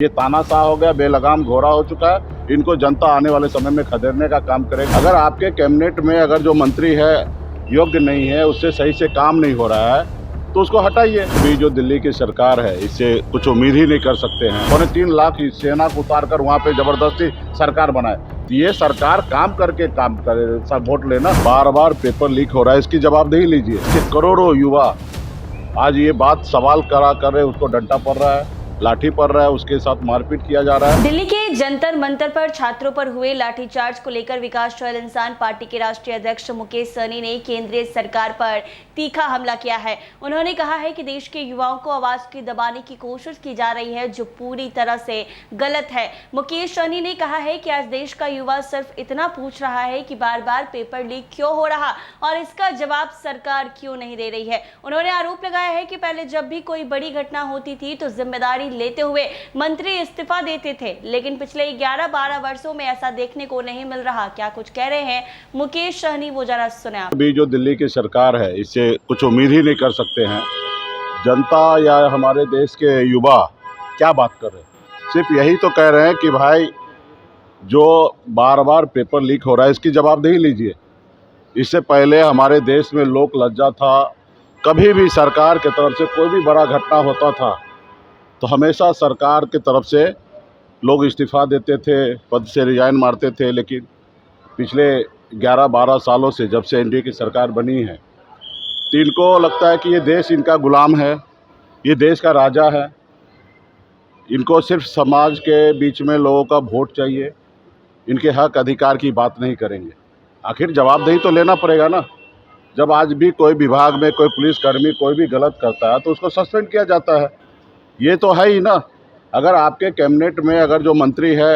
ये तानाशाह हो गया, बेलगाम घोड़ा हो चुका है। इनको जनता आने वाले समय में खदेड़ने का काम करेगी। अगर आपके कैबिनेट में अगर जो मंत्री है योग्य नहीं है, उससे सही से काम नहीं हो रहा है, तो उसको हटाइए। अभी जो दिल्ली की सरकार है, इससे कुछ उम्मीद ही नहीं कर सकते हैं। 3.25 लाख सेना को उतार कर वहाँ पे जबरदस्ती सरकार बनाए। ये सरकार काम करके काम करे, सब वोट लेना। बार बार पेपर लीक हो रहा है, इसकी जवाबदेही लीजिए। कि करोड़ों युवा आज ये बात सवाल करा कर रहे, उसको डंडा पड़ रहा है, लाठी पड़ रहा है, उसके साथ मारपीट किया जा रहा है। दिल्ली के जंतर मंतर पर छात्रों पर हुए लाठीचार्ज को लेकर विकासशील इंसान पार्टी के राष्ट्रीय अध्यक्ष मुकेश सहनी ने केंद्रीय सरकार पर तीखा हमला किया है। उन्होंने कहा है कि देश के युवाओं को आवाज की दबाने की कोशिश की जा रही है, जो पूरी तरह से गलत है। मुकेश सहनी ने कहा है कि आज देश का युवा सिर्फ इतना पूछ रहा है कि बार बार पेपर लीक क्यों हो रहा और इसका जवाब सरकार क्यों नहीं दे रही है। उन्होंने आरोप लगाया है कि पहले जब भी कोई बड़ी घटना होती थी तो जिम्मेदारी लेते हुए मंत्री इस्तीफा देते थे, लेकिन पिछले 11-12 वर्षों में ऐसा देखने को नहीं मिल रहा। क्या कुछ कह रहे हैं मुकेश सहनी, वो जरा सुने आप। अभी जो दिल्ली की सरकार है, इससे कुछ उम्मीद ही नहीं कर सकते हैं। जनता या हमारे देश के युवा क्या बात कर रहे हैं, सिर्फ यही तो कह रहे हैं कि भाई जो बार बार पेपर लीक हो रहा है, इसकी जवाबदेही लीजिए। इससे पहले हमारे देश में लोक लज्जा था। कभी भी सरकार की तरफ से कोई भी बड़ा घटना होता था तो हमेशा सरकार की तरफ से लोग इस्तीफा देते थे, पद से रिजाइन मारते थे। लेकिन पिछले 11-12 सालों से जब से एनडीए की सरकार बनी है, तो इनको लगता है कि ये देश इनका गुलाम है, ये देश का राजा है। इनको सिर्फ समाज के बीच में लोगों का वोट चाहिए, इनके हक अधिकार की बात नहीं करेंगे। आखिर जवाबदेही तो लेना पड़ेगा ना। जब आज भी कोई विभाग में कोई पुलिसकर्मी कोई भी गलत करता है तो उसको सस्पेंड किया जाता है। ये तो है ही ना। अगर आपके कैबिनेट में अगर जो मंत्री है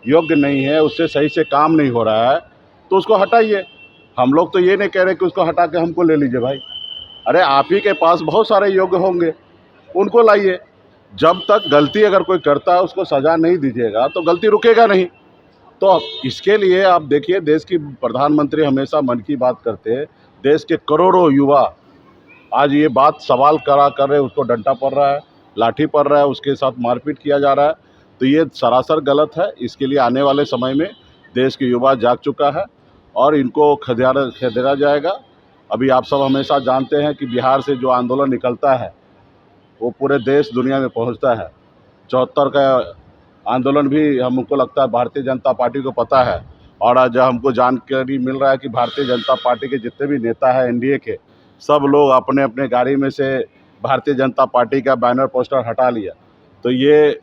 योग्य नहीं है, उससे सही से काम नहीं हो रहा है, तो उसको हटाइए। हम लोग तो ये नहीं कह रहे कि उसको हटा के हमको ले लीजिए भाई। अरे आप ही के पास बहुत सारे योग्य होंगे, उनको लाइए। जब तक गलती अगर कोई करता है उसको सज़ा नहीं दीजिएगा तो गलती रुकेगा नहीं। तो इसके लिए आप देखिए, देश की प्रधानमंत्री हमेशा मन की बात करते हैं। देश के करोड़ों युवा आज ये बात सवाल करा कर रहे, उसको डंडा पड़ रहा है, लाठी पड़ रहा है, उसके साथ मारपीट किया जा रहा है। तो ये सरासर गलत है। इसके लिए आने वाले समय में देश के युवा जाग चुका है और इनको खदेड़ा जाएगा। अभी आप सब हमेशा जानते हैं कि बिहार से जो आंदोलन निकलता है वो पूरे देश दुनिया में पहुंचता है। 74 का आंदोलन भी हमको लगता है भारतीय जनता पार्टी को पता है। और आज हमको जानकारी मिल रहा है कि भारतीय जनता पार्टी के जितने भी नेता हैं एनडीए के, सब लोग अपने अपने गाड़ी में से भारतीय जनता पार्टी का बैनर पोस्टर हटा लिया। तो ये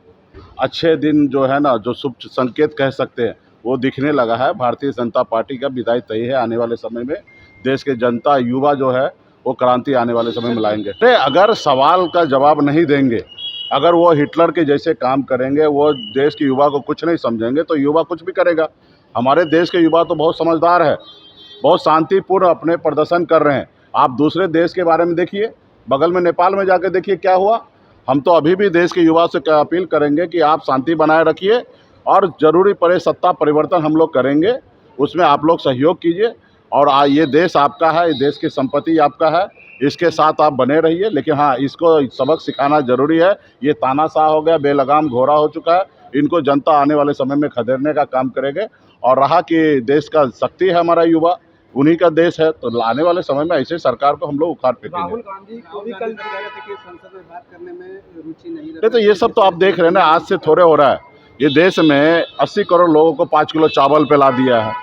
अच्छे दिन जो है ना, जो शुभ संकेत कह सकते हैं, वो दिखने लगा है। भारतीय जनता पार्टी का विदाई तय है। आने वाले समय में देश के जनता युवा जो है वो क्रांति आने वाले समय में लाएंगे। अगर सवाल का जवाब नहीं देंगे, अगर वो हिटलर के जैसे काम करेंगे, वो देश के युवा को कुछ नहीं समझेंगे, तो युवा कुछ भी करेगा। हमारे देश के युवा तो बहुत समझदार है, बहुत शांतिपूर्ण अपने प्रदर्शन कर रहे हैं। आप दूसरे देश के बारे में देखिए, बगल में नेपाल में जाकर देखिए क्या हुआ। हम तो अभी भी देश के युवा से क्या अपील करेंगे कि आप शांति बनाए रखिए और ज़रूरी पड़े सत्ता परिवर्तन हम लोग करेंगे, उसमें आप लोग सहयोग कीजिए। और ये देश आपका है, ये देश की संपत्ति आपका है, इसके साथ आप बने रहिए। लेकिन हाँ, इसको सबक सिखाना ज़रूरी है। ये तानाशाह हो गया, बेलगाम घोड़ा हो चुका है। इनको जनता आने वाले समय में खदेड़ने का काम करेंगे। और रहा कि देश का शक्ति है हमारा युवा, उन्हीं का देश है, तो आने वाले समय में ऐसे सरकार को हम लोग उखाड़ फेंकेंगे। राहुल गांधी को भी कल कह रहे थे कि संसद में बात करने में रुचि नहीं तो ये सब तो आप देख रहे हैं ना, आज से थोड़े हो रहा है। ये देश में 80 करोड़ लोगों को 5 किलो चावल पे ला दिया है।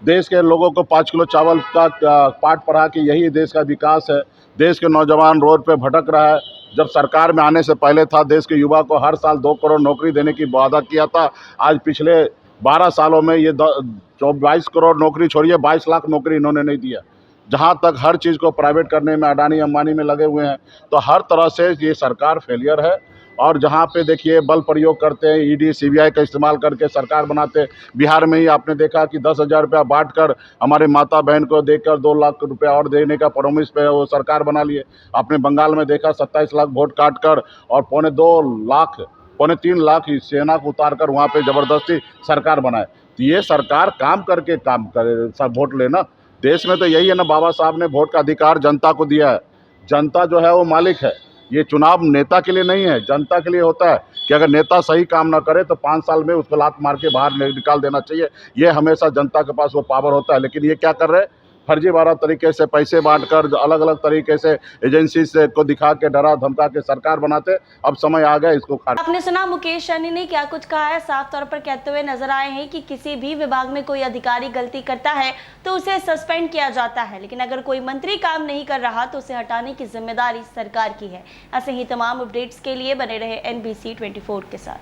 देश के लोगों को 5 किलो चावल का पाठ पढ़ा कि यही देश का विकास है। देश के नौजवान रोड पे भटक रहा है। जब सरकार में आने से पहले था, देश के युवा को हर साल 2 करोड़ नौकरी देने की वादा किया था। आज पिछले 12 सालों में ये 22 करोड़ नौकरी छोड़िए, 22 लाख नौकरी इन्होंने नहीं दिया। जहाँ तक हर चीज़ को प्राइवेट करने में अडानी अंबानी में लगे हुए हैं। तो हर तरह से ये सरकार फेलियर है। और जहाँ पे देखिए बल प्रयोग करते हैं, ईडी सीबीआई का इस्तेमाल करके सरकार बनाते हैं। बिहार में ही आपने देखा कि 10,000 रुपया बांट कर हमारे माता बहन को देकर 2 लाख रुपया और देने का प्रॉमिस पे वो सरकार बना लिए। आपने बंगाल में देखा 27 लाख वोट काट कर और 2.25 लाख सेना को उतार कर वहाँ पे जबरदस्ती सरकार बनाए। तो ये सरकार काम करके काम करे, सब वोट लेना। देश में तो यही है ना, बाबा साहब ने वोट का अधिकार जनता को दिया है। जनता जो है वो मालिक है। ये चुनाव नेता के लिए नहीं है, जनता के लिए होता है कि अगर नेता सही काम ना करे तो 5 साल में उसको लात मार के बाहर निकाल देना चाहिए। ये हमेशा जनता के पास वो पावर होता है। लेकिन ये क्या कर रहे हैं, फर्जीवाड़ा तरीके से पैसे बांटकर अलग अलग तरीके से एजेंसी से को दिखा के डरा धमका के सरकार बनाते। अब समय आ गया इसको खारिज। आपने सुना मुकेश सहनी ने क्या कुछ कहा है। साफ तौर पर कहते हुए नजर आए हैं कि किसी भी विभाग में कोई अधिकारी गलती करता है तो उसे सस्पेंड किया जाता है, लेकिन अगर कोई मंत्री काम नहीं कर रहा तो उसे हटाने की जिम्मेदारी सरकार की है। ऐसे ही तमाम अपडेट्स के लिए बने रहे NBC 24 के साथ।